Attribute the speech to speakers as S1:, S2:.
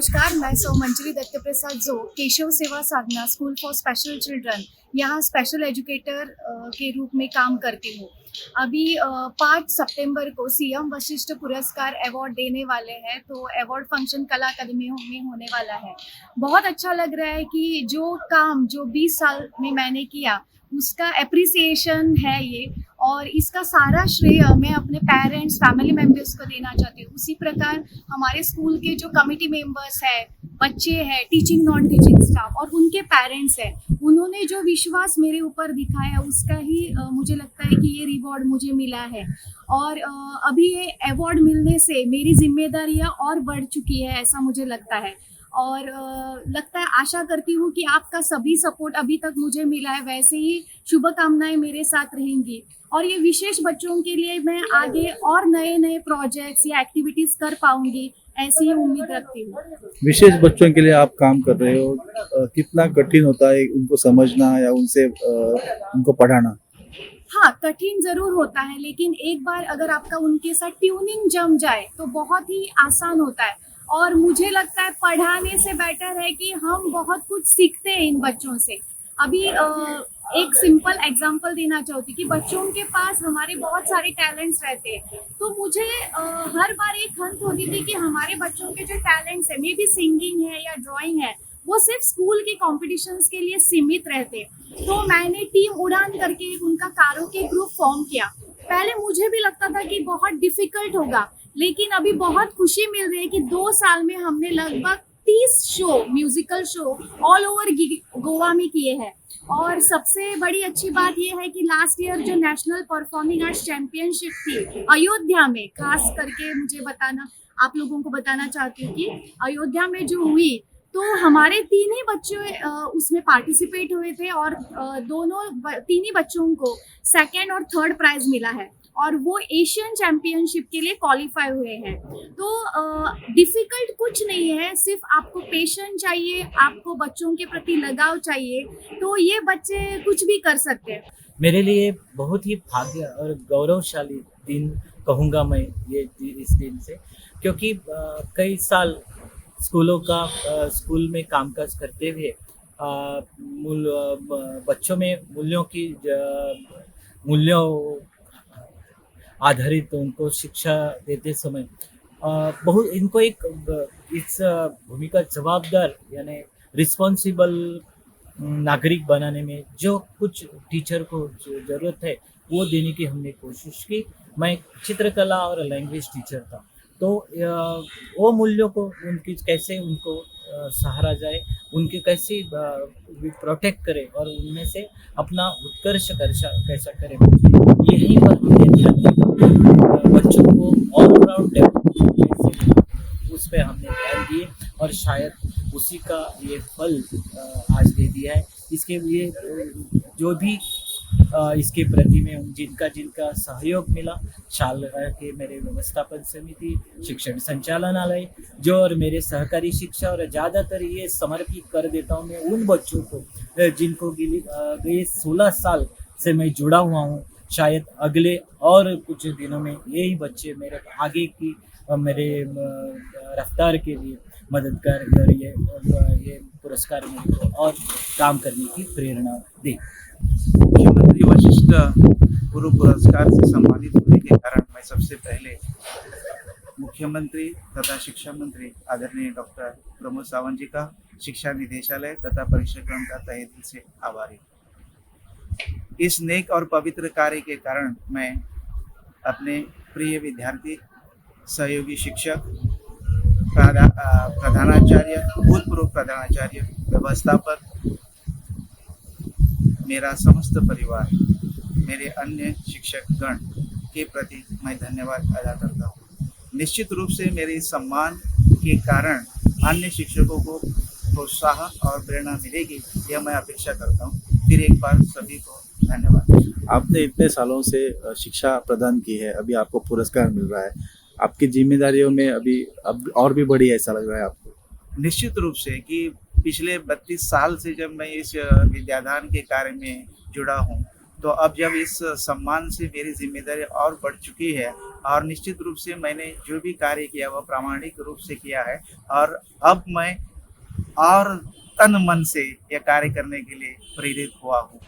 S1: नमस्कार, मैं सौमंजरी दत्तप्रसाद जो केशव सेवा साधना स्कूल फॉर स्पेशल चिल्ड्रन यहाँ स्पेशल एजुकेटर के रूप में काम करती हूँ। अभी 5 सितंबर को सीएम वशिष्ठ पुरस्कार अवार्ड देने वाले हैं, तो अवार्ड फंक्शन कला अकादमी में होने वाला है। बहुत अच्छा लग रहा है कि जो काम जो 20 साल में मैंने किया उसका एप्रिसिएशन है ये, और इसका सारा श्रेय मैं अपने पेरेंट्स फैमिली मेम्बर्स को देना चाहती हूँ। उसी प्रकार हमारे स्कूल के जो कमिटी मेंबर्स हैं, बच्चे हैं, टीचिंग नॉन टीचिंग स्टाफ और उनके पेरेंट्स हैं, उन्होंने जो विश्वास मेरे ऊपर दिखाया उसका ही मुझे लगता है कि ये रिवॉर्ड मुझे मिला है। और अभी ये अवार्ड मिलने से मेरी जिम्मेदारियाँ और बढ़ चुकी है, ऐसा मुझे लगता है। और लगता है, आशा करती हूँ कि आपका सभी सपोर्ट अभी तक मुझे मिला है, वैसे ही शुभकामनाएं मेरे साथ रहेंगी। और ये विशेष बच्चों के लिए मैं आगे और नए नए प्रोजेक्ट्स या एक्टिविटीज़ कर पाऊंगी, ऐसी ही उम्मीद रखती हूँ।
S2: विशेष बच्चों के लिए आप काम कर रहे हो, कितना कठिन होता है उनको समझना या उनसे उनको पढ़ाना?
S1: हाँ, कठिन ज़रूर होता है, लेकिन एक बार अगर आपका उनके साथ ट्यूनिंग जम जाए तो बहुत ही आसान होता है। और मुझे लगता है पढ़ाने से बेटर है कि हम बहुत कुछ सीखते हैं इन बच्चों से। अभी एक सिंपल एग्जांपल देना चाहती कि बच्चों के पास हमारे बहुत सारे टैलेंट्स रहते हैं, तो मुझे हर बार एक हंत होती थी कि हमारे बच्चों के जो टैलेंट्स है, मे बी सिंगिंग है या ड्राइंग है, वो सिर्फ स्कूल के कॉम्पिटिशन्स के लिए सीमित रहते। तो मैंने टीम उड़ान करके उनका कारोके ग्रुप फॉर्म किया। पहले मुझे भी लगता था कि बहुत डिफिकल्ट होगा, लेकिन अभी बहुत खुशी मिल रही है कि 2 साल में हमने लगभग 30 show, musical show all over Goa में किए हैं। और सबसे बड़ी अच्छी बात यह है कि लास्ट ईयर जो नेशनल परफॉर्मिंग आर्ट्स चैंपियनशिप थी अयोध्या में, खास करके मुझे बताना, आप लोगों को बताना चाहती हूँ कि अयोध्या में जो हुई, तो हमारे 3 ही बच्चे उसमें पार्टिसिपेट हुए थे और तीन ही बच्चों को सेकेंड और थर्ड प्राइज मिला है, और वो एशियन चैंपियनशिप के लिए क्वालिफाई हुए हैं। तो डिफिकल्ट कुछ नहीं है, सिर्फ आपको पेशेंस चाहिए, आपको बच्चों के प्रति लगाव चाहिए, तो ये बच्चे कुछ भी कर सकते हैं।
S3: मेरे लिए बहुत ही भाग्य और गौरवशाली दिन कहूँगा मैं ये इस दिन से, क्योंकि कई साल स्कूल में कामकाज करते हुए बच्चों में मूल्यों आधारित उनको शिक्षा देते समय बहुत इनको एक इस भूमिका जवाबदार यानी रिस्पॉन्सिबल नागरिक बनाने में जो कुछ टीचर को ज़रूरत है वो देने की हमने कोशिश की। मैं चित्रकला और लैंग्वेज टीचर था, तो वो मूल्यों को उनकी कैसे उनको सहारा जाए, उनके कैसे प्रोटेक्ट करें और उनमें से अपना उत्कर्ष कैसा करें, मुझे यही पर हमने ध्यान दिया। बच्चों को ऑल राउंड डेवलपमेंट कैसे, उस पर हमने ध्यान दिए और शायद उसी का ये फल आज दे दिया है। इसके लिए जो भी इसके प्रति में जिनका सहयोग मिला, शाला के मेरे व्यवस्थापन समिति, शिक्षण संचालनालय जो, और मेरे सहकारी शिक्षा, और ज़्यादातर ये समर्पित कर देता हूँ मैं उन बच्चों को जिनको गए 16 साल से मैं जुड़ा हुआ हूँ। शायद अगले और कुछ दिनों में यही बच्चे मेरे आगे की मेरे रफ्तार के लिए मददगार, और ये पुरस्कार मेरे को और काम करने की प्रेरणा दे।
S4: मुख्यमंत्री वशिष्ठ गुरु पुरस्कार से सम्मानित होने के कारण मैं सबसे पहले मुख्यमंत्री तथा शिक्षा मंत्री आदरणीय डॉक्टर प्रमोद सावंत जी का, शिक्षा निदेशालय तथा परीक्षाक्रम का तहे दिल से आभारी। इस नेक और पवित्र कार्य के कारण मैं अपने प्रिय विद्यार्थी, सहयोगी शिक्षक, प्रधानाचार्य, भूतपूर्व प्रधानाचार्य, व्यवस्थापक, मेरा समस्त परिवार, मेरे अन्य शिक्षक गण के प्रति मैं धन्यवाद अदा करता हूँ। निश्चित रूप से मेरे इस सम्मान के कारण अन्य शिक्षकों को प्रोत्साहन और प्रेरणा मिलेगी, यह मैं अपेक्षा करता हूँ। फिर एक बार सभी को धन्यवाद।
S2: आपने इतने सालों से शिक्षा प्रदान की है, अभी आपको पुरस्कार मिल रहा है, आपकी जिम्मेदारियों में अब और भी बड़ी ऐसा लग रहा है आपको?
S4: निश्चित रूप से कि पिछले 32 साल से जब मैं इस विद्यादान के कार्य में जुड़ा हूँ, तो अब जब इस सम्मान से मेरी जिम्मेदारी और बढ़ चुकी है, और निश्चित रूप से मैंने जो भी कार्य किया वह प्रामाणिक रूप से किया है और अब मैं और तन मन से यह कार्य करने के लिए प्रेरित हुआ हूँ।